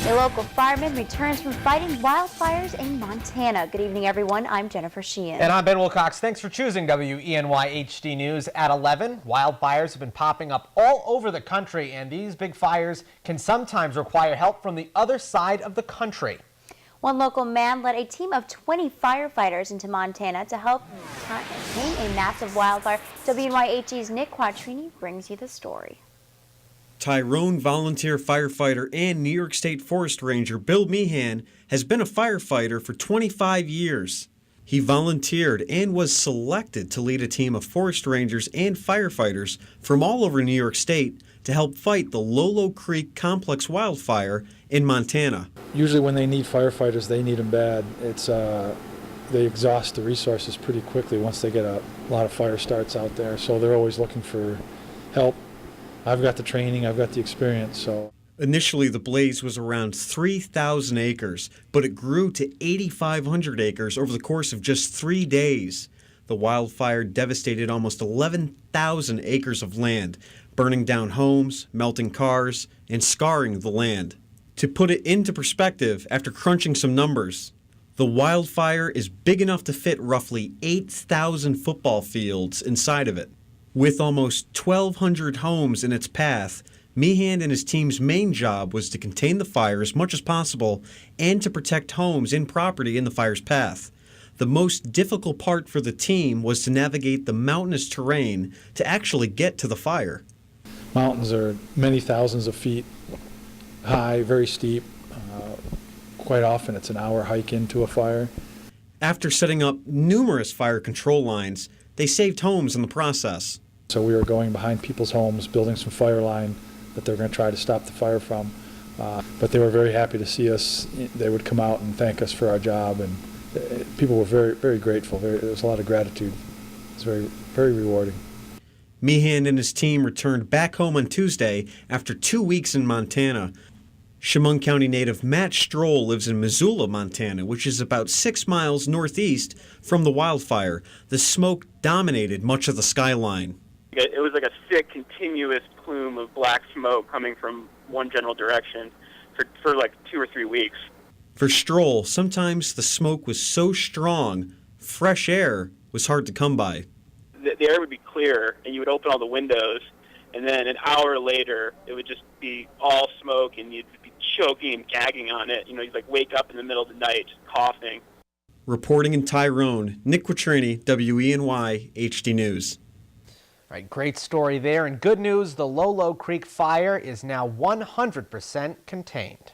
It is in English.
A local fireman returns from fighting wildfires in Montana. Good evening, everyone. I'm Jennifer Sheehan. And I'm Ben Wilcox. Thanks for choosing WENY HD News at 11. Wildfires have been popping up all over the country, and these big fires can sometimes require help from the other side of the country. One local man led a team of 20 firefighters into Montana to help contain a massive wildfire. WNYHD's Nick Quattrini brings you the story. Tyrone volunteer firefighter and New York State Forest Ranger Bill Meehan has been a firefighter for 25 years. He volunteered and was selected to lead a team of forest rangers and firefighters from all over New York State to help fight the Lolo Creek complex wildfire in Montana. Usually when they need firefighters, they need them bad. They exhaust the resources pretty quickly once they get a lot of fire starts out there, so they're always looking for help. I've got the training, I've got the experience, so. Initially, the blaze was around 3,000 acres, but it grew to 8,500 acres over the course of just 3 days. The wildfire devastated almost 11,000 acres of land, burning down homes, melting cars, and scarring the land. To put it into perspective, after crunching some numbers, the wildfire is big enough to fit roughly 8,000 football fields inside of it. With almost 1,200 homes in its path, Meehan and his team's main job was to contain the fire as much as possible and to protect homes and property in the fire's path. The most difficult part for the team was to navigate the mountainous terrain to actually get to the fire. Mountains are many thousands of feet high, very steep. Quite often it's an hour hike into a fire. After setting up numerous fire control lines, they saved homes in the process. So we were going behind people's homes, building some fire line that they were going to try to stop the fire from. But they were very happy to see us. They would come out and thank us for our job, and people were very, very grateful. There was a lot of gratitude. It was very, very rewarding. Meehan and his team returned back home on Tuesday after 2 weeks in Montana. Chemung County native Matt Stroll lives in Missoula, Montana, which is about 6 miles northeast from the wildfire. The smoke dominated much of the skyline. It was like a thick, continuous plume of black smoke coming from one general direction for like 2 or 3 weeks. For Stroll, sometimes the smoke was so strong, fresh air was hard to come by. The air would be clear, and you would open all the windows, and then an hour later, it would just be all smoke, and you'd be choking and gagging on it. You know, you'd like wake up in the middle of the night just coughing. Reporting in Tyrone, Nick Quattrini, WENY HD News. All right, great story there, and good news, the Lolo Creek fire is now 100% contained.